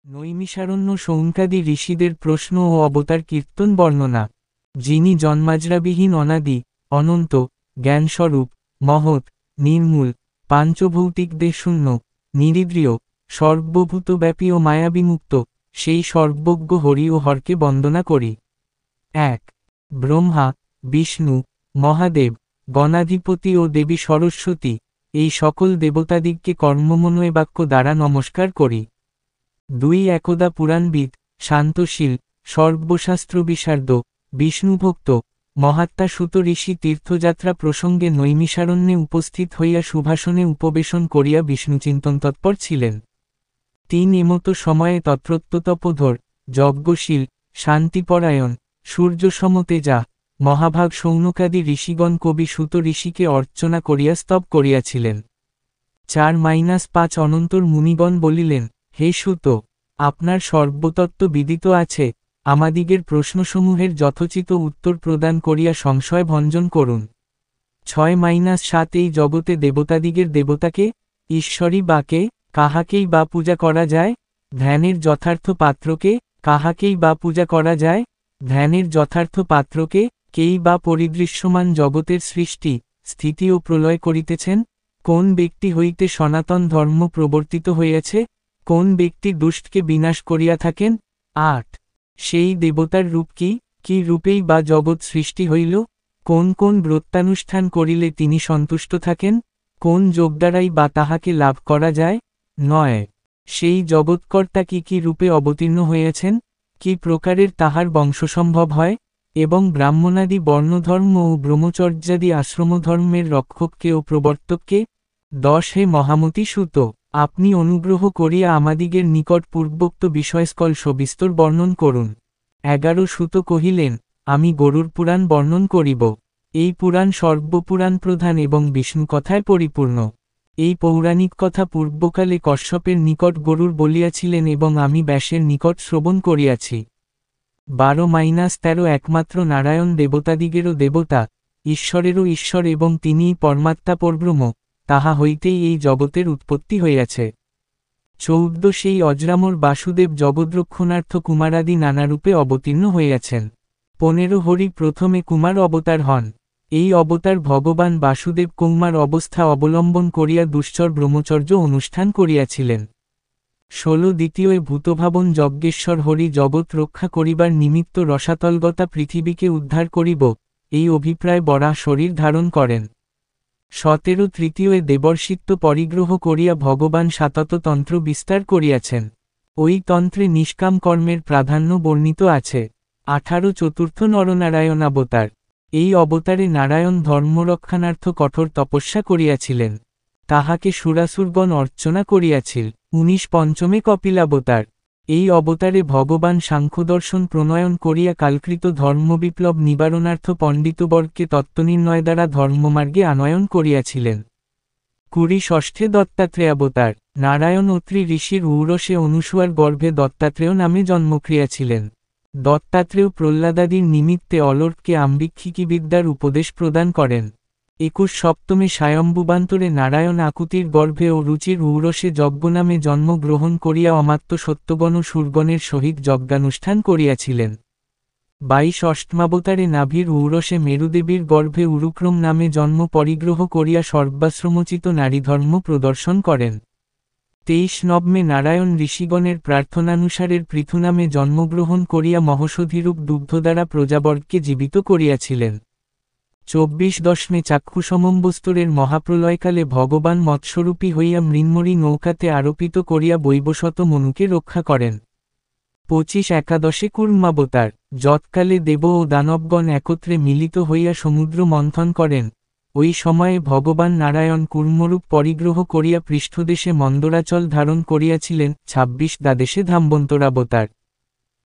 নৈমিষারণ্য সৌনকাদি ঋষিদের প্রশ্ন ও অবতার কীর্তন বর্ণনা। যিনি জন্মাজরাবিহীন অনাদি, অনন্ত, জ্ঞানস্বরূপ, মহৎ, নির্মূল, পাঞ্চভৌতিক দেশশূন্য, নিরিদ্রিয়, সর্বভূতব্যাপী ও মায়াবিমুক্ত, সেই সর্বজ্ঞ হরি ও হরকে বন্দনা করি। ১. ব্রহ্মা, বিষ্ণু, মহাদেব, গণাধিপতি ও দেবী সরস্বতী, এই সকল দেবতাদিগকে কর্মমন্বয়ে বাক্য দ্বারা নমস্কার করি। ২. একদা পুরাণবিদ, শান্তশীল, সর্বশাস্ত্রবিশারদ, বিষ্ণুভক্ত, মহাত্মা সুত ঋষি তীর্থযাত্রা প্রসঙ্গে নৈমিষারণ্যে উপস্থিত হইয়া সুভাষণে উপবেশন করিয়া বিষ্ণুচিন্তন তৎপর ছিলেন। ৩. এমতো সময়ে তত্রত্বতপোধর, যজ্ঞশীল, শান্তিপরায়ণ, সূর্যসমতেজা, মহাভাগ সৌনকাদি ঋষিগণ কবি সুত ঋষিকে অর্চনা করিয়া স্তব করিয়াছিলেন। ৪-৫ অনন্তর মুনিগণ বলিলেন, হে সুত, আপনার সর্বতত্ত্ব বিদিত আছে, আমাদিগের প্রশ্নসমূহের যথোচিত উত্তর প্রদান করিয়া সংশয় ভঞ্জন করুন। ৬-৭ এই জগতে দেবতাদিগের দেবতাকে, ঈশ্বরী বাকে, কাহাকেই বা পূজা করা যায়? ধ্যানের যথার্থ পাত্রকে, কাহাকেই বা পূজা করা যায়? ধ্যানের যথার্থ পাত্রকে, কেই বা পরিদৃশ্যমান জগতের সৃষ্টি, স্থিতি ও প্রলয় করিতেছেন? কোন ব্যক্তি হইতে সনাতন ধর্ম প্রবর্তিত হইয়াছে? কোন ব্যক্তি দুষ্টকে বিনাশ করিয়া থাকেন? ৮. সেই দেবতার রূপ কি? কি রূপেই বা জগৎ সৃষ্টি হইল? কোন কোন ব্রতানুষ্ঠান করিলে তিনি সন্তুষ্ট থাকেন? কোন যোগ দ্বারাই বা তাহাকে লাভ করা যায়? ৯. সেই জগৎকর্তা কি কি রূপে অবতীর্ণ হইয়াছেন? কি প্রকারের তাহার বংশসম্ভব হয়? এবং ব্রাহ্মণাদি বর্ণধর্ম ও ব্রহ্মচর্যাদি আশ্রমধর্মের রক্ষককে ও প্রবর্তককে? ১০. হে মহামতি সুত, আপনি অনুগ্রহ করিয়া আমাদিগের নিকট পূর্বোক্ত বিষয়স্কল সবিস্তর বর্ণন করুন। ১১. সুত কহিলেন, আমি গরুর পুরাণ বর্ণন করিব। এই পুরাণ সর্বপুরাণ প্রধান এবং বিষ্ণুকথায় পরিপূর্ণ। এই পৌরাণিক কথা পূর্বকালে কশ্যপের নিকট গরুর বলিয়াছিলেন এবং আমি ব্যাসের নিকট শ্রবণ করিয়াছি। ১২-১৩ একমাত্র নারায়ণ দেবতাদিগেরও দেবতা, ঈশ্বরেরও ঈশ্বর এবং তিনিই পরমাত্মা পরব্রহ্ম, তাহা হইতেই এই জগতের উৎপত্তি হইয়াছে। ১৪ সেই অজরামর বাসুদেব জগদ্রক্ষণার্থ কুমারাদি নানারূপে অবতীর্ণ হইয়াছেন। ১৫ হরি প্রথমে কুমার অবতার হন। এই অবতার ভগবান বাসুদেব কৌমার অবস্থা অবলম্বন করিয়া দুশ্চর ব্রহ্মচর্য অনুষ্ঠান করিয়াছিলেন। ১৬ দ্বিতীয় ভূতভাবন যজ্ঞেশ্বর হরি জগৎ রক্ষা করিবার নিমিত্ত রসাতলগতা পৃথিবীকে উদ্ধার করিব, এই অভিপ্রায় বরাহ শরীর ধারণ করেন। ১৭ তৃতীয় দেবর্ষিত্ব পরিগ্রহ করিয়া ভগবান সাতত তন্ত্র বিস্তার করিয়াছেন। ওই তন্ত্রে নিষ্কাম কর্মের প্রাধান্য বর্ণিত আছে। ১৮ চতুর্থ নরনারায়ণ অবতার। এই অবতারে নারায়ণ ধর্মরক্ষণার্থ কঠোর তপস্যা করিয়াছিলেন। তাহাকে সুরাসুরগণ অর্চনা করিয়াছিল। ১৯ পঞ্চমে কপিলাবতার। এই অবতারে ভগবান সাংখ্যদর্শন প্রণয়ন করিয়া কালকৃত ধর্মবিপ্লব নিবারণার্থ পণ্ডিতবর্গকে তত্ত্বনির্ণয় দ্বারা ধর্মমার্গে আনয়ন করিয়াছিলেন। ২০ ষষ্ঠে দত্তাত্রেয়াবতার। নারায়ণ অত্রি ঋষির ঔরসে অনুসুয়ার গর্ভে দত্তাত্রেয় নামে জন্মক্রিয়াছিলেন। দত্তাত্রেয় প্রহ্লাদাদির নিমিত্তে অলর্ককে আম্বিক্ষিকী বিদ্যার উপদেশ প্রদান করেন। ২১ সপ্তমে স্বয়ম্ভুবান্তরে নারায়ণ আকুতির গর্ভে ও রুচির ঔরসে যজ্ঞনামে জন্মগ্রহণ করিয়া অমাত্য সত্যগণ ও সুরগণের সহিত যজ্ঞানুষ্ঠান করিয়াছিলেন। ২২ অষ্টমাবতারে নাভির ঔরসে মেরুদেবীর গর্ভে উরুক্রম নামে জন্ম পরিগ্রহ করিয়া সর্বাশ্রমোচিত নারীধর্ম প্রদর্শন করেন। ২৩ নবমে নারায়ণ ঋষিগণের প্রার্থনানুসারের পৃথু নামে জন্মগ্রহণ করিয়া মহৌষধিরূপ দুগ্ধ দ্বারা প্রজাবর্গকে জীবিত করিয়াছিলেন। ২৪ দশমে চাক্ষুসমম্বস্তরের মহাপ্রলয়কালে ভগবান মৎস্বরূপী হইয়া মৃন্ময়ী নৌকাতে আরোপিত করিয়া বৈবশত মনুকে রক্ষা করেন। ২৫ একাদশে কূর্মাবতার। যৎকালে দেব ও দানবগণ একত্রে মিলিত হইয়া সমুদ্র মন্থন করেন, ওই সময়ে ভগবান নারায়ণ কূর্মরূপ পরিগ্রহ করিয়া পৃষ্ঠদেশে মন্দরাচল ধারণ করিয়াছিলেন। ২৬ দ্বাদশে ধাম্বন্তরাবতার।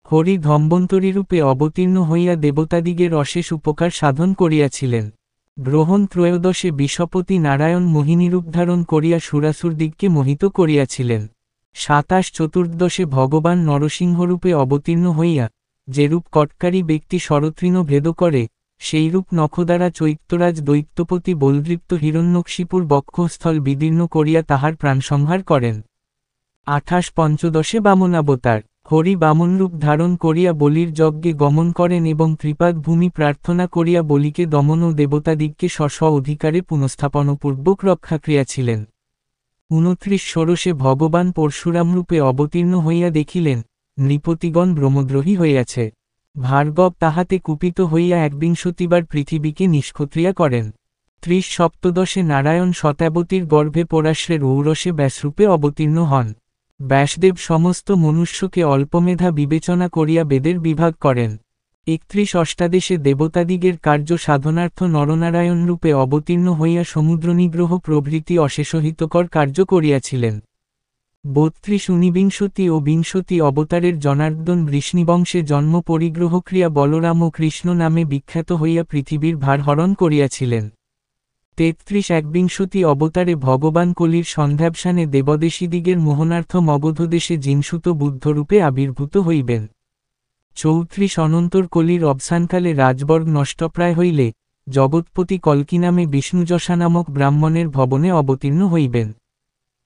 হরি ধম্বন্তরীরূপে অবতীর্ণ হইয়া দেবতাদিগের অশেষ উপকার সাধন করিয়াছিলেন। গ্রহণ ত্রয়োদশে বিষপতি নারায়ণ মোহিনীরূপ ধারণ করিয়া সুরাসুরদিগকে মোহিত করিয়াছিলেন। ২৭ চতুর্দশে ভগবান নরসিংহরূপে অবতীর্ণ হইয়া, যেরূপ কটকারী ব্যক্তি শরতৃণ ভেদ করে, সেইরূপ নখদ্বারা চৈত্যরাজ দৈত্যপতি বলদৃপ্ত হিরণ্যকশিপুর বক্ষস্থল বিদীর্ণ করিয়া তাহার প্রাণসংহার করেন। 28 পঞ্চদশে বামনাবতার। হরি বামনরূপ ধারণ করিয়া বলির যজ্ঞে গমন করেন এবং ত্রিপাদ ভূমি প্রার্থনা করিয়া বলিকে দমন ও দেবতাদিগকে স্ব অধিকারে পুনঃস্থাপনপূর্বক রক্ষা ক্রিয়াছিলেন। 29 ষোড়শে ভগবান পরশুরামরূপে অবতীর্ণ হইয়া দেখিলেন, নৃপতিগণ ব্রহ্মদ্রোহী হইয়াছে। ভার্গব তাহাতে কুপিত হইয়া 61বার পৃথিবীকে নিষ্ক্রিয়া করেন। 30 সপ্তদশে নারায়ণ শতাবতীর গর্ভে পরাশ্রের ঔরসে ব্যাসরূপে অবতীর্ণ হন। ব্যাসদেব সমস্ত মনুষ্যকে অল্পমেধা বিবেচনা করিয়া বেদের বিভাগ করেন। 31 অষ্টাদশে দেবতাদিগের কার্য সাধনার্থ নরনারায়ণরূপে অবতীর্ণ হইয়া সমুদ্রনিগ্রহ প্রভৃতি অশেষহিতকর কার্য করিয়াছিলেন। 32 ঊনবিংশতি ও বিংশতি অবতারের জনার্দন বৃষ্ণিবংশে জন্ম পরিগ্রহক্রিয়া বলরাম ও কৃষ্ণ নামে বিখ্যাত হইয়া পৃথিবীর ভার হরণ করিয়াছিলেন। 33 একবিংশতি অবতারে ভগবান কলির সন্ধ্যাবসানে দেবদেশীদিগের মোহনার্থ মগধদেশে জিনসুত বুদ্ধরূপে আবির্ভূত হইবেন। 34 অনন্তর কলির অবসানকালে রাজবর্গ নষ্টপ্রায় হইলে জগৎপতি কল্কি নামে বিষ্ণুযশা নামক ব্রাহ্মণের ভবনে অবতীর্ণ হইবেন।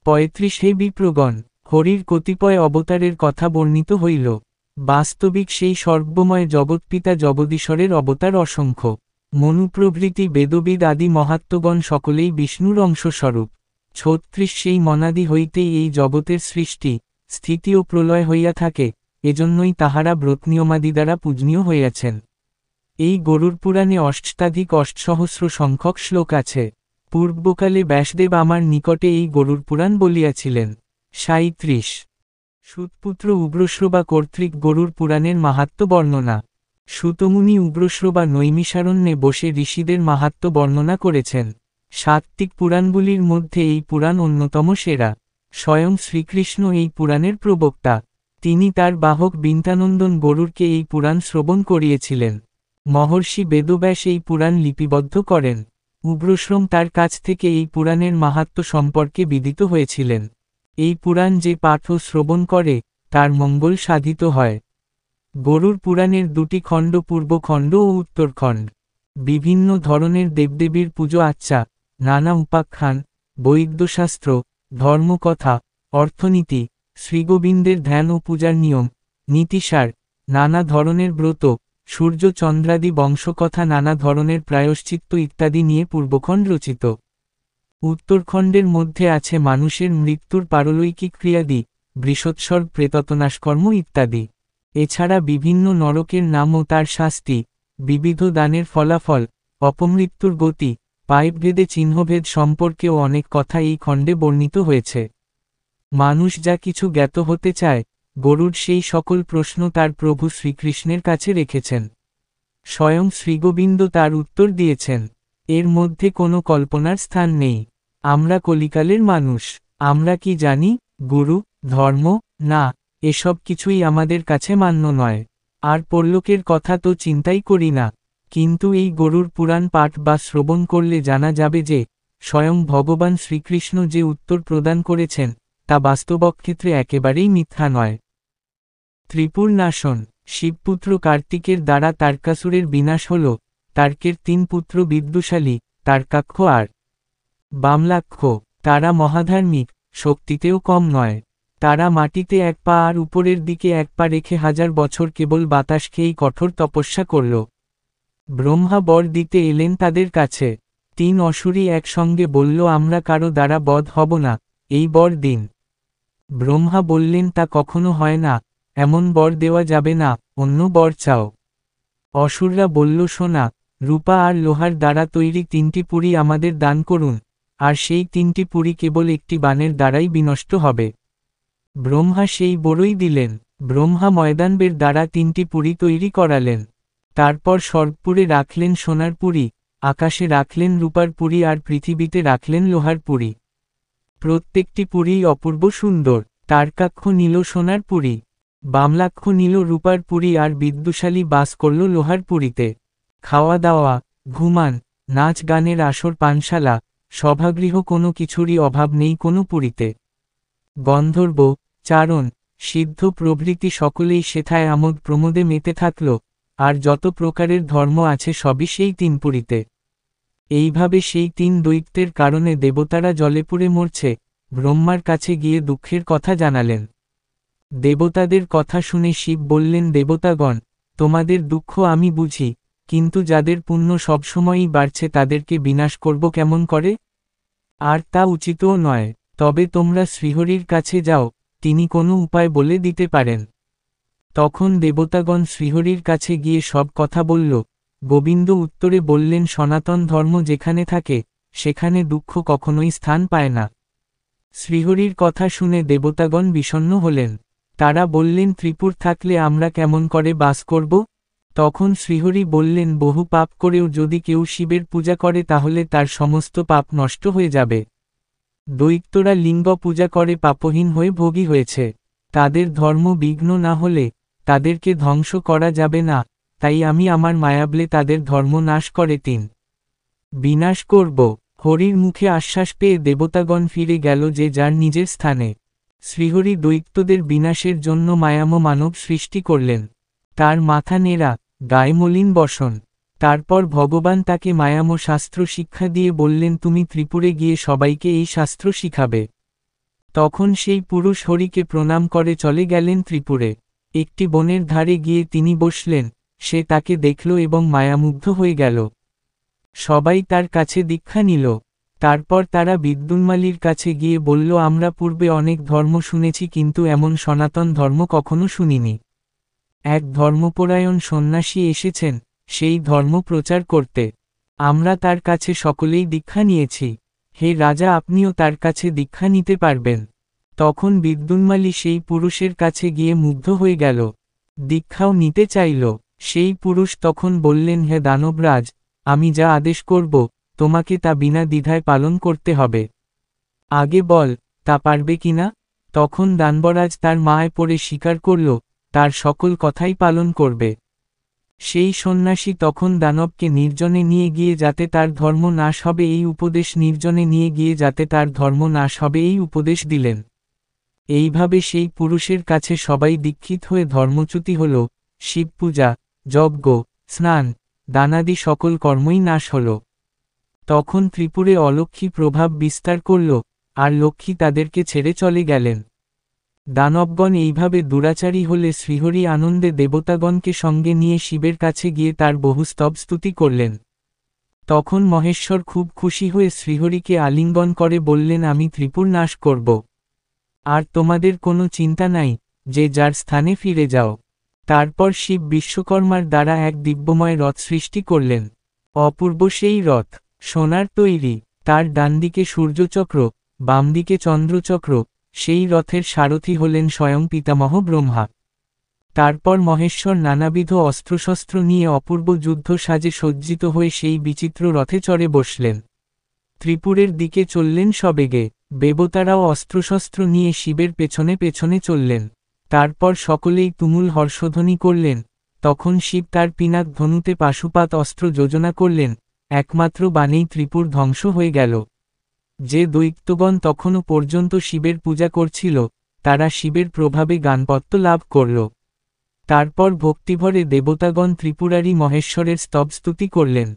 35 হে বিপ্রগণ, হরির কতিপয় অবতারের কথা বর্ণিত হইল। বাস্তবিক সেই সর্বময় জগৎপিতা জগদীশ্বরের অবতার অসংখ্য। মনু প্রভৃতি বেদবিদ আদি মহাত্মগণ সকলেই বিষ্ণুর অংশস্বরূপ। 36 সেই মনাদি হইতেই এই জগতের সৃষ্টি, স্থিতি ও প্রলয় হইয়া থাকে, এজন্যই তাহারা ব্রতনিয়মাদি দ্বারা পূজনীয় হইয়াছেন। এই গরুড় পুরাণে অষ্টাধিক অষ্টসহস্র সংখ্যক শ্লোক আছে। পূর্বকালে ব্যাসদেব আমার নিকটে এই গরুড় পুরাণ বলিয়াছিলেন। 37 সুতপুত্র উগ্রশ্রবা কর্তৃক গরুড় পুরাণের মাহাত্ম্য বর্ণনা। সুতমুনি উগ্রশ্রবা নৈমিষারণ্যে বসে ঋষিদের মাহাত্ম্য বর্ণনা করেছেন। সাত্ত্বিক পুরাণগুলির মধ্যে এই পুরাণ অন্যতম সেরা। স্বয়ং শ্রীকৃষ্ণ এই পুরাণের প্রবক্তা। তিনি তার বাহক বিন্তানন্দন গরুড়কে এই পুরাণ শ্রবণ করিয়েছিলেন। মহর্ষি বেদব্যাস এই পুরাণ লিপিবদ্ধ করেন। উগ্রশ্রম তার কাছ থেকে এই পুরাণের মাহাত্ম্য সম্পর্কে বিদিত হয়েছিলেন। এই পুরাণ যে পাঠ ও শ্রবণ করে, তার মঙ্গল সাধিত হয়। গরুড় পুরাণের দুটি খণ্ড পূর্বখণ্ড ও উত্তরখণ্ড। বিভিন্ন ধরনের দেবদেবীর পুজো আচ্চা, নানা উপাখ্যান, বৈদ্যশাস্ত্র, ধর্মকথা, অর্থনীতি, শ্রীগোবিন্দের ধ্যান ও পূজার নিয়ম, নীতিসার, নানা ধরনের ব্রত, সূর্য চন্দ্রাদি বংশকথা, নানা ধরনের প্রায়শ্চিত্ত ইত্যাদি নিয়ে পূর্বখণ্ড রচিত। উত্তরখণ্ডের মধ্যে আছে মানুষের মৃত্যুর পারলৌকিক ক্রিয়াদি, বৃষৎসর্গ প্রেততনাশকর্ম ইত্যাদি। এছাড়া বিভিন্ন নরকের নাম ও তার শাস্তি, বিবিধ দানের ফলাফল, অপমৃত্যুর গতি, পাইপভেদে চিহ্নভেদ সম্পর্কেও অনেক কথা এই খণ্ডে বর্ণিত হয়েছে। মানুষ যা কিছু জ্ঞাত হতে চায়, গরুড় সেই সকল প্রশ্ন তার প্রভু শ্রীকৃষ্ণের কাছে রেখেছেন। স্বয়ং শ্রীগোবিন্দ তার উত্তর দিয়েছেন। এর মধ্যে কোনো কল্পনার স্থান নেই। আমরা কলিকালের মানুষ। আমরা কি জানি? গুরু, ধর্ম, না, এসব কিছুই আমাদের কাছে মান্য নয়। আর পরলোকের কথা তো চিন্তাই করি না। কিন্তু এই গরুড় পুরাণ পাঠ বা শ্রবণ করলে জানা যাবে যে, স্বয়ং ভগবান শ্রীকৃষ্ণ যে উত্তর প্রদান করেছেন, তা বাস্তবক্ষেত্রে একেবারেই মিথ্যা নয়। ত্রিপুর নাশন। শিবপুত্র কার্তিকের দ্বারা তারকাসুরের বিনাশ হল। তার্কের 3 পুত্র বিদ্যুশালী, তার্কাক্ষ আর বামলাক্ষ। তারা মহাধার্মিক, শক্তিতেও কম নয়। তারা মাটিতে 1 পা আর উপরের দিকে 1 পা রেখে 1000 বছর কেবল বাতাস খেয়েই কঠোর তপস্যা করল। ব্রহ্মা বর দিতে এলেন তাদের কাছে। 3 অসুরী একসঙ্গে বলল, আমরা কারো দ্বারা বধ হব না, এই বর দিন। ব্রহ্মা বললেন, তা কখনো হয় না, এমন বর দেওয়া যাবে না, অন্য বর চাও। অসুররা বলল, সোনা, রূপা আর লোহার দ্বারা তৈরি 3টি পুরী আমাদের দান করুন, আর সেই 3টি পুরী কেবল একটি বাণের দ্বারাই বিনষ্ট হবে। ব্রহ্মা সেই বরই দিলেন। ব্রহ্মা ময়দানবের দ্বারা 3টি পুরী তৈরি করালেন। তারপর স্বর্গপুরে রাখলেন সোনার পুরী, আকাশে রাখলেন রূপার পুরী আর পৃথিবীতে রাখলেন লোহার পুরী। প্রত্যেকটি পুরীই অপূর্ব সুন্দর। তারকাক্ষ নিল সোনার পুরী, বামলাক্ষ নিল রূপার পুরী আর বিদ্যুশালী বাস করল লোহার পুরীতে। খাওয়া দাওয়া, ঘুমান, নাচ গানের আসর, পানশালা, সভাগৃহ, কোনো কিছুরই অভাব নেই কোনো পুরীতে। গন্ধর্ব, চারণ, সিদ্ধ প্রভৃতি সকলেই সেথায় আমোদ প্রমোদে মেতে থাকল, আর যত প্রকারের ধর্ম আছে সবই সেই 3 পুরীতে। এইভাবে সেই 3 দৈত্যের কারণে দেবতারা জলে পুড়ে মরছে, ব্রহ্মার কাছে গিয়ে দুঃখের কথা জানালেন। দেবতাদের কথা শুনে শিব বললেন, দেবতাগণ, তোমাদের দুঃখ আমি বুঝি, কিন্তু যাদের পুণ্য সবসময়ই বাড়ছে তাদেরকে বিনাশ করব কেমন করে? আর তা উচিতও নয়। তবে তোমরা শ্রীহরির কাছে যাও, তিনি কোনো উপায় বলে দিতে পারেন। তখন দেবতাগণ শ্রীহরির কাছে গিয়ে সব কথা বলল। গোবিন্দ উত্তরে বললেন, সনাতন ধর্ম যেখানে থাকে, সেখানে দুঃখ কখনোই স্থান পায় না। শ্রীহরির কথা শুনে দেবতাগণ বিষণ্ণ হলেন। তারা বললেন, ত্রিপুর থাকলে আমরা কেমন করে বাস করব? তখন শ্রীহরি বললেন, বহু পাপ করেও যদি কেউ শিবের পূজা করে তাহলে তার সমস্ত পাপ নষ্ট হয়ে যাবে। দৈত্যরা লিঙ্গ পূজা করে পাপহীন হয়ে ভোগী হয়েছে। তাদের ধর্ম বিঘ্ন না হলে তাদেরকে ধ্বংস করা যাবে না, তাই আমি আমার মায়াবলে তাদের ধর্ম নাশ করে বিনাশ করব। হরির মুখে আশ্বাস পেয়ে দেবতাগণ ফিরে গেল যে যার নিজের স্থানে। শ্রীহরি দৈত্যদের বিনাশের জন্য মায়াম মানব সৃষ্টি করলেন। তার মাথা নেড়া, গায়ে মলিন বসন। তারপর ভগবান তাকে মায়াম শাস্ত্র শিক্ষা দিয়ে বললেন, তুমি ত্রিপুরে গিয়ে সবাইকে এই শাস্ত্র শিখাবে। তখন সেই পুরুষ হরিকে প্রণাম করে চলে গেলেন ত্রিপুরে। একটি বনের ধারে গিয়ে তিনি বসলেন, সে তাকে দেখল এবং মায়ামুগ্ধ হয়ে গেল। সবাই তার কাছে দীক্ষা নিল। তারপর তারা বিদ্যুন্মালীর কাছে গিয়ে বলল, আমরা পূর্বে অনেক ধর্ম শুনেছি কিন্তু এমন সনাতন ধর্ম কখনো শুনিনি। এক ধর্মপরায়ণ সন্ন্যাসী এসেছেন সেই ধর্ম প্রচার করতে। আমরা তার কাছে সকলেই দীক্ষা নিয়েছি। হে রাজা, আপনিও তার কাছে দীক্ষা নিতে পারবেন। তখন বিদ্যুন্মালী সেই পুরুষের কাছে গিয়ে মুগ্ধ হয়ে গেল। দীক্ষাও নিতে চাইল। সেই পুরুষ তখন বললেন, হে দানবরাজ, আমি যা আদেশ করব তোমাকে তা বিনা দ্বিধায় পালন করতে হবে। আগে বল, তা পারবে কিনা? তখন দানবরাজ তার মায় পড়ে স্বীকার করল, তার সকল কথাই পালন করবে। সেই সন্ন্যাসী তখন দানবকে নির্জনে নিয়ে গিয়ে যাতে তার ধর্ম নাশ হবে এই উপদেশ নির্জনে নিয়ে গিয়ে যাতে তার ধর্ম নাশ হবে এই উপদেশ দিলেন। এইভাবে সেই পুরুষের কাছে সবাই দীক্ষিত হয়ে ধর্মচ্যুতি হল। শিবপূজা, যজ্ঞ, স্নান, দানাদি সকল কর্মই নাশ হল। তখন ত্রিপুরে অলক্ষ্মী প্রভাব বিস্তার করল, আর লক্ষ্মী তাদেরকে ছেড়ে চলে গেলেন। দানবগণ এইভাবে দুরাচারী হলে শ্রীহরি আনন্দে দেবতাগণকে সঙ্গে নিয়ে শিবের কাছে গিয়ে তার বহু স্তব স্তুতি করলেন। তখন মহেশ্বর খুব খুশি হয়ে শ্রীহরিকে আলিঙ্গন করে বললেন, আমি ত্রিপুর নাশ করব। আর তোমাদের কোনো চিন্তা নাই, যে যার স্থানে ফিরে যাও। তারপর শিব বিশ্বকর্মার দ্বারা এক দিব্যময় রথ সৃষ্টি করলেন। অপূর্ব সেই রথ, সোনার তৈরি। তার ডানদিকে সূর্যচক্র, বামদিকে চন্দ্রচক্র। সেই রথের সারথি হলেন স্বয়ং পিতামহ ব্রহ্মা। তারপর মহেশ্বর নানাবিধ অস্ত্রশস্ত্র নিয়ে অপূর্ব যুদ্ধ সাজে সজ্জিত হয়ে সেই বিচিত্র রথে চড়ে বসলেন। ত্রিপুরের দিকে চললেন সবেগে। দেবতারাও অস্ত্রশস্ত্র নিয়ে শিবের পেছনে পেছনে চললেন। তারপর সকলেই তুমুল হর্ষধ্বনি করলেন। তখন শিব তার পিনাক ধনুতে পাশুপাত অস্ত্র যোজনা করলেন। একমাত্র বাণেই ত্রিপুর ধ্বংস হয়ে গেল। যে দৈত্যগণ তখনও পর্যন্ত শিবের পূজা করছিল, তারা শিবের প্রভাবে জ্ঞানপত্য লাভ করল। তারপর ভক্তিভরে দেবতাগণ ত্রিপুরারি মহেশ্বরের স্তবস্তুতি করলেন।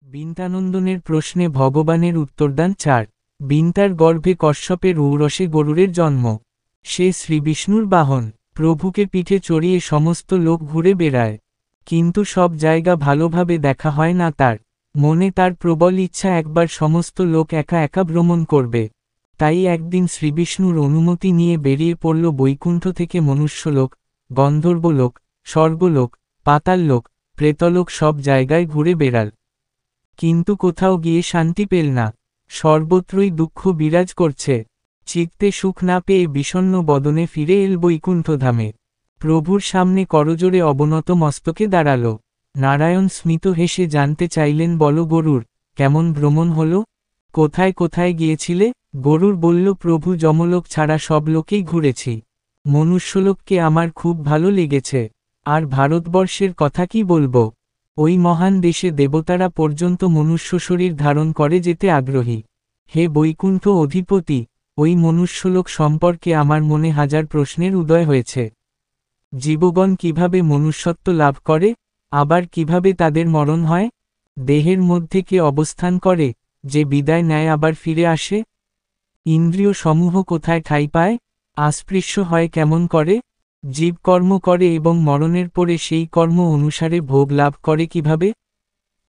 বিন্তানন্দনের প্রশ্নে ভগবানের উত্তরদান 4। বিন্তার গর্ভে কশ্যপের ঔরসে গরুরের জন্ম। সে শ্রীবিষ্ণুর বাহন। প্রভুকে পিঠে চড়িয়ে সমস্ত লোক ঘুরে বেড়ায়। কিন্তু সব জায়গা ভালোভাবে দেখা হয় না তার। মনে তার প্রবল ইচ্ছা একবার সমস্ত লোক একা একা ভ্রমণ করবে। তাই একদিন শ্রীবিষ্ণুর অনুমতি নিয়ে বেরিয়ে পড়ল বৈকুণ্ঠ থেকে মনুষ্যলোক, গন্ধর্বলোক, স্বর্গলোক, পাতাললোক, প্রেতলোক সব জায়গায় ঘুরে বেড়াল। কিন্তু কোথাও গিয়ে শান্তি পেল না। সর্বত্রই দুঃখ বিরাজ করছে। চিত্তে সুখ না পেয়ে বিষণ্ণ বদনে ফিরে এল বৈকুণ্ঠধামে। প্রভুর সামনে করজোড়ে অবনত মস্তকে দাঁড়াল। নারায়ণ স্মিত হেসে জানতে চাইলেন, বলো গরুর, কেমন ভ্রমণ হল? কোথায় কোথায় গিয়েছিলে? গরুর বলল, প্রভু যমলোক ছাড়া সব লোকেই ঘুরেছি। মনুষ্যলোককে আমার খুব ভালো লেগেছে। আর ভারতবর্ষের কথা কি বলবো? ওই মহান দেশে দেবতারা পর্যন্ত মনুষ্য শরীর ধারণ করে যেতে আগ্রহী। হে বৈকুণ্ঠ অধিপতি, ওই মনুষ্যলোক সম্পর্কে আমার মনে হাজার প্রশ্নের উদয় হয়েছে। জীবগণ কিভাবে মনুষ্যত্ব লাভ করে, আবার কিভাবে তাদের মরণ হয়? দেহের মধ্যে কে অবস্থান করে, যে বিদায় নেয় আবার ফিরে আসে? ইন্দ্রিয় সমূহ কোথায় ঠাঁই পায়, আস্পৃশ্য হয় কেমন করে? জীব কর্ম করে এবং মরণের পরে সেই কর্ম অনুসারে ভোগ লাভ করে কিভাবে?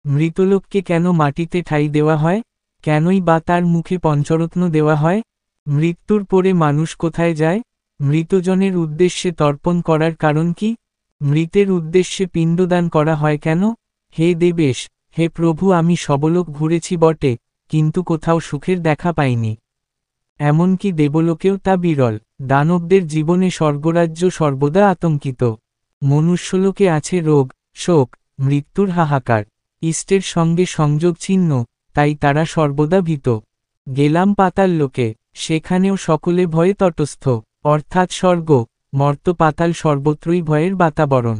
মৃতলোককে কেন মাটিতে ঠাঁই দেওয়া হয়? কেনই বা তার মুখে পঞ্চরত্ন দেওয়া হয়? মৃত্যুর পরে মানুষ কোথায় যায়? মৃতজনের উদ্দেশ্যে তর্পণ করার কারণ কি? মৃতের উদ্দেশ্যে পিণ্ডদান করা হয় কেন? হে দেবেশ, হে প্রভু, আমি সবলোক ঘুরেছি বটে, কিন্তু কোথাও সুখের দেখা পাইনি। এমনকি দেবলোকেও তা বিরল। দানবদের জীবনে স্বর্গরাজ্য সর্বদা আতঙ্কিত। মনুষ্যলোকে আছে রোগ, শোক, মৃত্যুর হাহাকার। ইষ্টের সঙ্গে সংযোগ ছিন্ন, তাই তারা সর্বদা ভীত। গেলাম পাতাল লোকে, সেখানেও সকলে ভয়ে তটস্থ, অর্থাৎ স্বর্গ, মর্ত, পাতাল সর্বত্রই ভয়ের বাতাবরণ।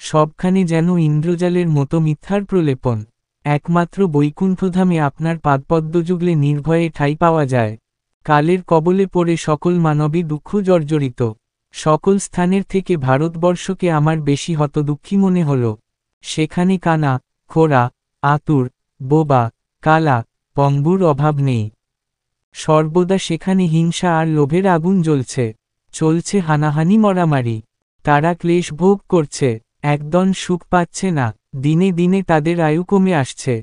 সবখানে যেন ইন্দ্রজালের মতো মিথ্যার প্রলেপন। একমাত্র বৈকুণ্ঠধামে আপনার পাদপদ্ম যুগলে নির্ভয়ে ঠাঁই পাওয়া যায়। কালের কবলে পড়ে সকল মানবী দুঃখ জর্জরিত। সকল স্থানের থেকে ভারতবর্ষকে আমার বেশি হতদুঃখী মনে হল। সেখানে কানা, খোরা, আতুর, বোবা, কালা, পঙ্গুর অভাব নেই। সর্বদা সেখানে হিংসা আর লোভের আগুন জ্বলছে। চলছে হানাহানি, মরামারি। তারা ক্লেশ ভোগ করছে, একদম সুখ পাচ্ছে না। দিনে দিনে তাদের আয়ু কমে আসছে।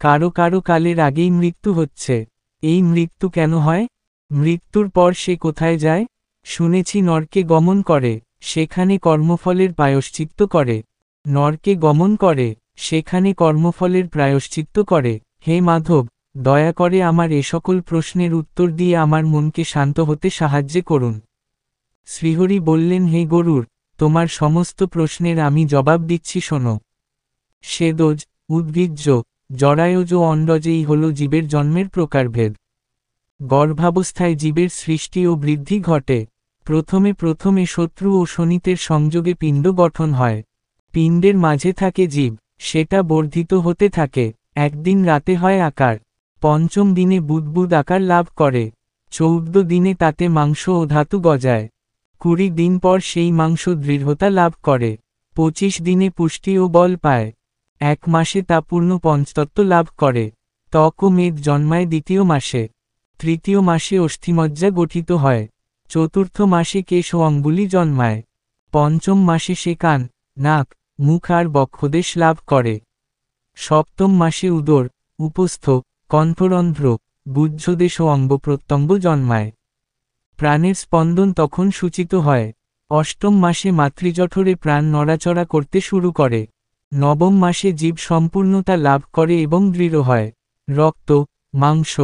কারো কারো কালের আগেই মৃত্যু হচ্ছে। এই মৃত্যু কেন হয়? মৃত্যুর পর সে কোথায় যায়? শুনেছি নরকে গমন করে, সেখানে কর্মফলের প্রায়শ্চিত্ত করে। নরকে গমন করে, সেখানে কর্মফলের প্রায়শ্চিত্ত করে। হে মাধব, দয়া করে আমার এ সকল প্রশ্নের উত্তর দিয়ে আমার মনকে শান্ত হতে সাহায্য করুন। শ্রীহরি বললেন, হে গরুর, তোমার সমস্ত প্রশ্নের আমি জবাব দিচ্ছি, শোনো। সেদজ, উদ্ভিজ্জ, জরায়ুজ ও অন্ডজেই হল জীবের জন্মের প্রকারভেদ। গর্ভাবস্থায় জীবের সৃষ্টি ও বৃদ্ধি ঘটে। প্রথমে প্রথমে শত্রু ও শনিতের সংযোগে পিণ্ড গঠন হয়। পিণ্ডের মাঝে থাকে জীব, সেটা বর্ধিত হতে থাকে। একদিন রাতে হয় আকার, পঞ্চম দিনে বুদবুদ আকার লাভ করে, 14 দিনে তাতে মাংস ও ধাতু গজায়, 20 দিন পর সেই মাংস দৃঢ়তা লাভ করে, 25 দিনে পুষ্টি ও বল পায়, 1 মাসে তা পূর্ণ পঞ্চতত্ত্ব লাভ করে। ত্বক ও মেদ জন্মায় দ্বিতীয় মাসে, তৃতীয় মাসে অস্থিমজ্জা গঠিত হয়, চতুর্থ মাসে কেশ ও অঙ্গুলি জন্মায়, পঞ্চম মাসে সে কান, নাক, মুখ আর বক্ষদেশ লাভ করে, সপ্তম মাসে উদর, উপস্থ, কণ্ঠরন্ধ্র, গুহ্যদেশ ও অঙ্গপ্রত্যঙ্গ জন্মায়। প্রাণের স্পন্দন তখন সূচিত হয়। অষ্টম মাসে মাতৃজঠরে প্রাণ নড়াচড়া করতে শুরু করে। নবম মাসে জীব সম্পূর্ণতা লাভ করে এবং দৃঢ় হয়। রক্ত, মাংস,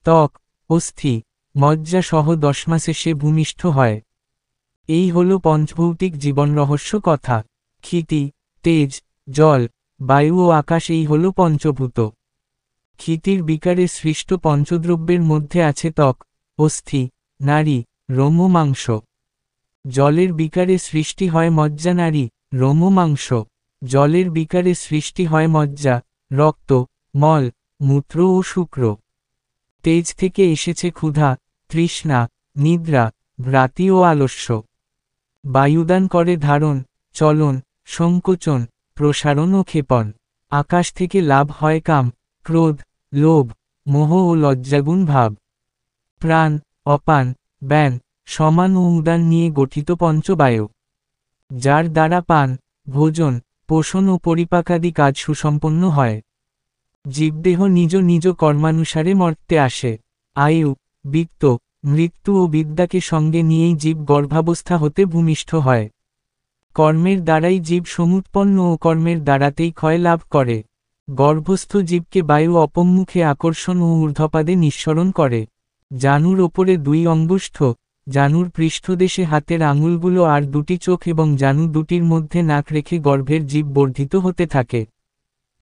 ত্বক, অস্থি, মজ্জা সহ 10 মাসে সে ভূমিষ্ঠ হয়। এই হল পঞ্চভৌতিক জীবন রহস্য কথা। ক্ষিতি, তেজ, জল, বায়ু ও আকাশ এই হল পঞ্চভূত। ক্ষিতির বিকারে সৃষ্ট পঞ্চদ্রব্যের মধ্যে আছে ত্বক, অস্থি, নাড়ি, রোম ও মাংস। জলের বিকারে সৃষ্টি হয় মজ্জা, নাড়ি, রোম ও মাংস। জলের বিকারে সৃষ্টি হয় মজ্জা, রক্ত, মল, মূত্র ও শুক্র। তেজ থেকে এসেছে ক্ষুধা, তৃষ্ণা, নিদ্রা, ভ্রাতি ও আলস্য। বায়ুদান করে ধারণ, চলন, সংকোচন, প্রসারণ ও ক্ষেপণ। আকাশ থেকে লাভ হয় কাম, ক্রোধ, লোভ, মোহ ও লজ্জাগুণ ভাব। প্রাণ, অপান, ব্যান, সমান ও উদান নিয়ে গঠিত পঞ্চবায়ু, যার দ্বারা পান, ভোজন, পোষণ ও পরিপাকাদি কাজ সুসম্পন্ন হয়। জীবদেহ নিজ নিজ কর্মানুসারে মর্তে আসে। আয়ু, বিত্ত, মৃত্যু ও বিদ্যাকে সঙ্গে নিয়েই জীব গর্ভাবস্থা হতে ভূমিষ্ঠ হয়। কর্মের দ্বারাই জীব সমুৎপন্ন ও কর্মের দ্বারাতেই ক্ষয় লাভ করে। গর্ভস্থ জীবকে বায়ু অপম্মুখে আকর্ষণ ও ঊর্ধ্বপাদে নিঃসরণ করে। জানুর ওপরে 2 অঙ্গুষ্ঠ, জানুর পৃষ্ঠদেশে হাতের আঙুলগুলো আর দুটি চোখ এবং জানু দুটির মধ্যে নাক রেখে গর্ভের জীব বর্ধিত হতে থাকে।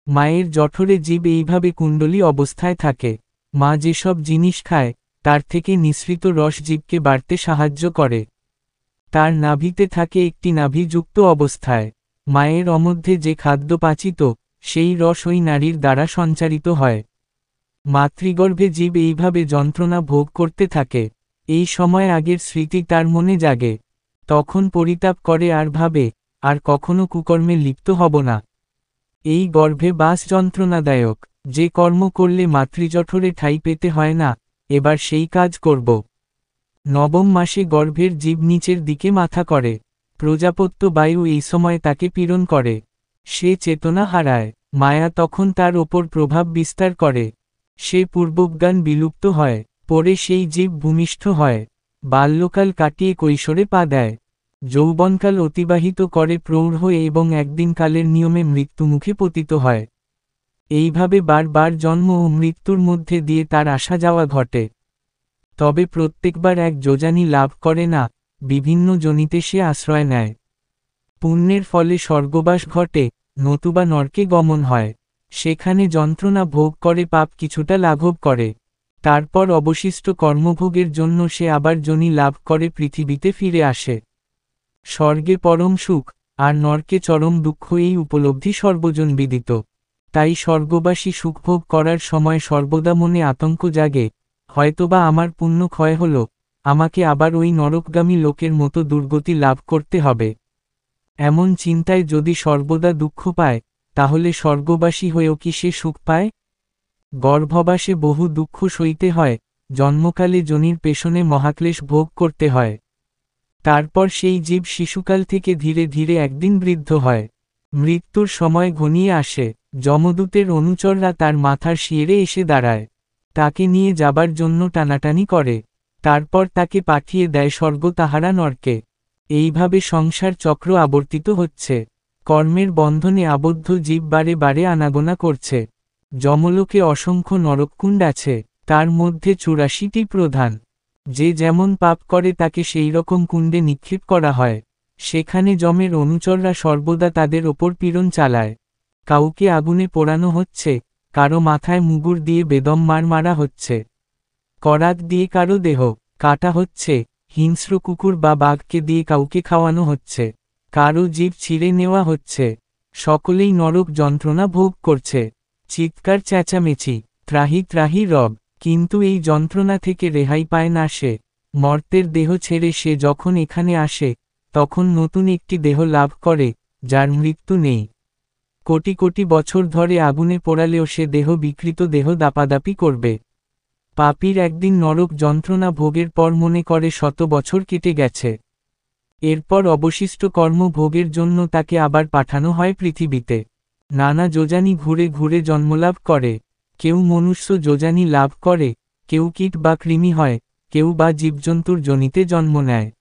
মায়ের জঠরে জীব এইভাবে কুণ্ডলী অবস্থায় থাকে। মা যেসব জিনিস খায় তার থেকে নিঃসৃত রস জীবকে বাড়তে সাহায্য করে। তার নাভিতে থাকে একটি নাভিযুক্ত অবস্থায়। মায়ের অমধ্যে যে খাদ্য পাচিত সেই রস ওই নারীর দ্বারা সঞ্চারিত হয়। মাতৃগর্ভে জীব এইভাবে যন্ত্রণা ভোগ করতে থাকে। এই সময় আগের স্মৃতি তার মনে জাগে। তখন পরিতাপ করে আর ভাবে, আর কখনো কুকর্মে লিপ্ত হব না। এই গর্ভে বাস যন্ত্রণাদায়ক। যে কর্ম করলে মাতৃজঠরে ঠাঁই পেতে হয় না, এবার সেই কাজ করব। নবম মাসে গর্ভের জীব নিচের দিকে মাথা করে। প্রজাপত্য বায়ু এই সময় তাকে পীড়ন করে। সে চেতনা হারায়। মায়া তখন তার ওপর প্রভাব বিস্তার করে। সে পূর্বজ্ঞান বিলুপ্ত হয়। পরে সেই জীব ভূমিষ্ঠ হয়। বাল্যকাল কাটিয়ে কৈশোরে পা দেয়। যৌবনকাল অতিবাহিত করে প্রৌঢ় হয়ে এবং একদিন কালের নিয়মে মৃত্যুমুখে পতিত হয়। এইভাবে বারবার জন্ম ও মৃত্যুর মধ্যে দিয়ে তার আসা যাওয়া ঘটে। তবে প্রত্যেকবার এক যোজানি লাভ করে না, বিভিন্ন যোনিতে সে আশ্রয় নেয়। পুণ্যের ফলে স্বর্গবাস ঘটে, নতুবা নরকে গমন হয়। সেখানে যন্ত্রণা ভোগ করে পাপ কিছুটা লাঘব করে। তারপর অবশিষ্ট কর্মভোগের জন্য সে আবার যোনি লাভ করে পৃথিবীতে ফিরে আসে। স্বর্গে পরম সুখ, আর নরকে চরম দুঃখ, এই উপলব্ধি সর্বজন বিদিত। তাই স্বর্গবাসী সুখভোগ করার সময় সর্বদা মনে আতঙ্ক জাগে, হয়তোবা আমার পুণ্য ক্ষয় হল, আমাকে আবার ওই নরকগামী লোকের মতো দুর্গতি লাভ করতে হবে। এমন চিন্তায় যদি সর্বদা দুঃখ পায়, তাহলে স্বর্গবাসী হয়েও কি সে সুখ পায়? গর্ভবাসে বহু দুঃখ সইতে হয়, জন্মকালে যোনির পেছনে মহাক্লেশ ভোগ করতে হয়। তারপর সেই জীব শিশুকাল থেকে ধীরে ধীরে একদিন বৃদ্ধ হয়। মৃত্যুর সময় ঘনিয়ে আসে। যমদূতের অনুচররা তার মাথার শিয়রে এসে দাঁড়ায়। তাকে নিয়ে যাবার জন্য টানাটানি করে। তারপর তাকে পাঠিয়ে দেয় স্বর্গ তাহারা নরকে। এইভাবে সংসার চক্র আবর্তিত হচ্ছে। কর্মের বন্ধনে আবদ্ধ জীব বারে বারে আনাগোনা করছে। যমলোকে অসংখ্য নরককুণ্ড আছে, তার মধ্যে ৮৪টি প্রধান। যে যেমন পাপ করে তাকে সেই রকম কুণ্ডে নিক্ষেপ করা হয়। সেখানে যমের অনুচররা সর্বদা তাদের ওপর পীড়ন চালায়। কাউকে আগুনে পোড়ানো হচ্ছে, কারো মাথায় মুগুর দিয়ে বেদম মার মারা হচ্ছে। করাত দিয়ে কারো দেহ কাটা হচ্ছে, হিংস্র কুকুর বা বাঘকে দিয়ে কাউকে খাওয়ানো হচ্ছে, কারো জীব ছিঁড়ে নেওয়া হচ্ছে। সকলেই নরক যন্ত্রণা ভোগ করছে। চিৎকার চেঁচামেচি, ত্রাহি ত্রাহি রব। কিন্তু এই যন্ত্রণা থেকে রেহাই পায় না সে। মর্তের দেহ ছেড়ে সে যখন এখানে আসে, তখন নতুন একটি দেহ লাভ করে, যার মৃত্যু নেই। কোটি কোটি বছর ধরে আগুনে পোড়ালেও সে দেহ বিকৃত দেহ দাপাদাপি করবে। পাপীর একদিন নরক যন্ত্রণা ভোগের পর মনে করে ১০০ বছর কেটে গেছে। এরপর অবশিষ্ট কর্ম ভোগের জন্য তাকে আবার পাঠানো হয় পৃথিবীতে। নানা যোজানি ঘুরে ঘুরে জন্মলাভ করে। কেউ মনুষ্য যোজানি লাভ করে, কেউ কীট বা কৃমি হয়, কেউ বা জীবজন্তুর যোনিতে জন্ম নেয়।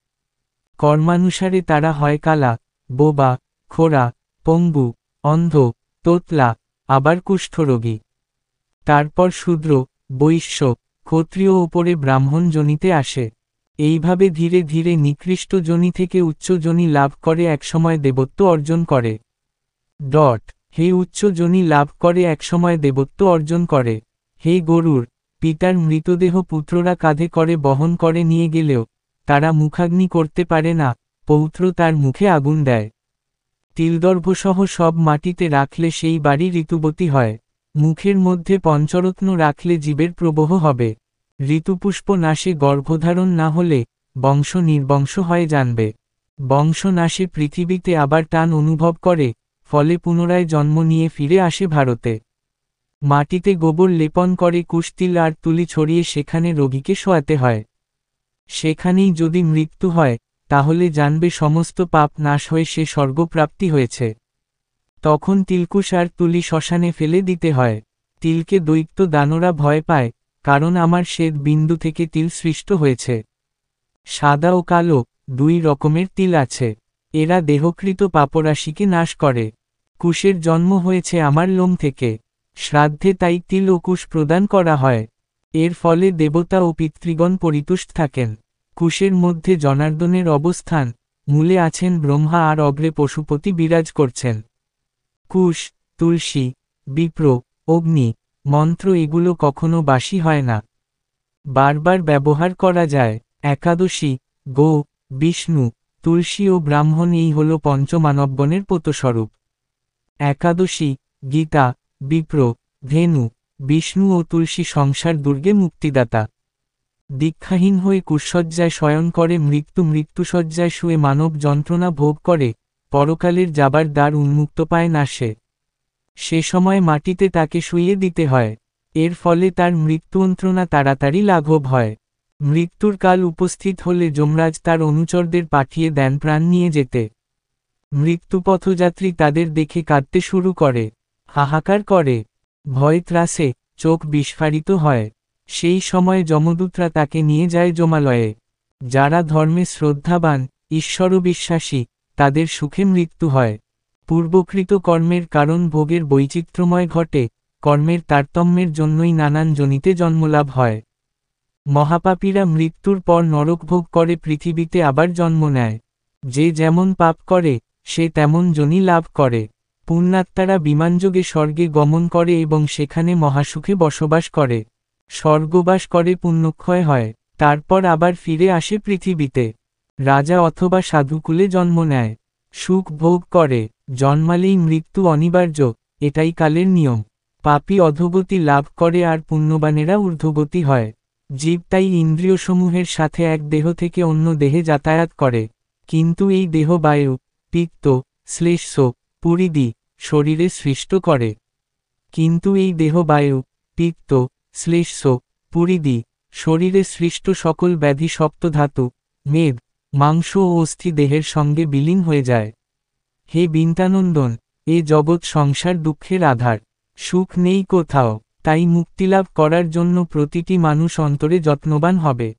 কর্মানুসারে তারা হয় কালা, বোবা, খোরা, পঙ্গু, অন্ধ, তোতলা, আবার কুষ্ঠরোগী। তারপর শূদ্র, বৈশ্য, ক্ষত্রিয় ওপরে ব্রাহ্মণ যোনিতে আসে। এইভাবে ধীরে ধীরে নিকৃষ্ট যোনি থেকে উচ্চ যোনি লাভ করে একসময় দেবত্ব অর্জন করে। হে উচ্চ যোনি লাভ করে একসময় দেবত্ব অর্জন করে। হে গরুর, পিতার মৃতদেহ পুত্ররা কাঁধে করে বহন করে নিয়ে গেলেও তারা মুখাগ্নি করতে পারে না, পৌত্র তার মুখে আগুন দেয়। তিলদর্ভসহ সব মাটিতে রাখলে সেই বাড়ি ঋতুবতী হয়। মুখের মধ্যে পঞ্চরত্ন রাখলে জীবের প্রবহ হবে। ঋতুপুষ্প নাশে গর্ভধারণ না হলে বংশ নির্বংশ হয়ে জানবে। বংশ নাশে পৃথিবীতে আবার টান অনুভব করে, ফলে পুনরায় জন্ম নিয়ে ফিরে আসে ভারতে। মাটিতে গোবর লেপন করে কুশতিল আর তুলি ছড়িয়ে সেখানে রোগীকে শোয়াতে হয়। সেখানেই যদি মৃত্যু হয়, তাহলে জানবে সমস্ত পাপ নাশ হয়ে সে স্বর্গপ্রাপ্তি হয়েছে। তখন তিলকুশ আর তুলি শ্মশানে ফেলে দিতে হয়। তিলকে দৈত্য দানরা ভয় পায়, কারণ আমার শ্বেত বিন্দু থেকে তিল সৃষ্ট হয়েছে। সাদা ও কালো দুই রকমের তিল আছে। এরা দেহকৃত পাপরাশিকে নাশ করে। কুশের জন্ম হয়েছে আমার লোম থেকে। শ্রাদ্ধে তাই তিল ও কুশ প্রদান করা হয়। এর ফলে দেবতা ও পিতৃগণ পরিতুষ্ট থাকেন। কুশের মধ্যে জনার্দনের অবস্থান, মূলে আছেন ব্রহ্মা আর অগ্রে পশুপতি বিরাজ করছেন। কুশ, তুলসী, বিপ্র, অগ্নি, মন্ত্র এগুলো কখনো বাসি হয় না, বারবার ব্যবহার করা যায়। একাদশী, গো, বিষ্ণু, তুলসী ও ব্রাহ্মণ এই হল পঞ্চমানবগণের পোতস্বরূপ। একাদশী, গীতা, বিপ্র, ধেনু, বিষ্ণু ও তুলসী সংসার দুর্গে মুক্তিদাতা। দীক্ষাহীন হয়ে কুশসজ্জায় শয়ন করে মৃত্যুশয্যায় শুয়ে মানব যন্ত্রণা ভোগ করে, পরকালের যাবার দ্বার উন্মুক্ত পায় না সে সময় মাটিতে তাকে শুইয়ে দিতে হয়। এর ফলে তার মৃত্যুযন্ত্রণা তাড়াতাড়ি লাঘব হয়। মৃত্যুর কাল উপস্থিত হলে যমরাজ তার অনুচরদের পাঠিয়ে দেন প্রাণ নিয়ে যেতে। মৃত্যুপথযাত্রী তাদের দেখে কাঁদতে শুরু করে, হাহাকার করে, ভয় ত্রাসে চোখ বিস্ফারিত হয়। সেই সময় যমদূতরা তাকে নিয়ে যায় যমালয়ে। যারা ধর্মে শ্রদ্ধাবান, ঈশ্বরবিশ্বাসী, তাদের সুখে মৃত্যু হয়। পূর্বকৃত কর্মের কারণ ভোগের বৈচিত্র্যময় ঘটে, কর্মের তারতম্যের জন্যই নানান জনিতে জন্মলাভ হয়। মহাপাপীরা মৃত্যুর পর নরক ভোগ করে পৃথিবীতে আবার জন্ম নেয়। যে যেমন পাপ করে, সে তেমন জনি লাভ করে। পুণ্যাত্মারা বিমানযোগে স্বর্গে গমন করে এবং সেখানে মহাসুখে বসবাস করে। স্বর্গবাস করে পুণ্যক্ষয় হয়, তারপর আবার ফিরে আসে পৃথিবীতে। রাজা অথবা সাধুকুলে জন্ম নেয়, সুখ ভোগ করে। জন্মালেই মৃত্যু অনিবার্য, এটাই কালের নিয়ম। পাপী অধোগতি লাভ করে আর পুণ্যবানেরা ঊর্ধ্বগতি হয়। জীব তাই ইন্দ্রিয়সমূহের সাথে এক দেহ থেকে অন্য দেহে যাতায়াত করে। কিন্তু এই দেহ বায়ু, পিত্ত, শ্লেষ্ম, পুরীদি শরীরে সৃষ্ট করে। কিন্তু এই দেহ বায়ু, পিত্ত, শ্লেষ্ম, পুরীদি শরীরে সৃষ্ট সকল ব্যাধি সপ্তধাতু, মেদ, মাংস ও অস্থি দেহের সঙ্গে বিলীন হয়ে যায়। হে বিন্তানন্দন, এ জগৎ সংসার দুঃখের আধার, সুখ নেই কোথাও। তাই মুক্তিলাভ করার জন্য প্রতিটি মানুষ অন্তরে যত্নবান হবে।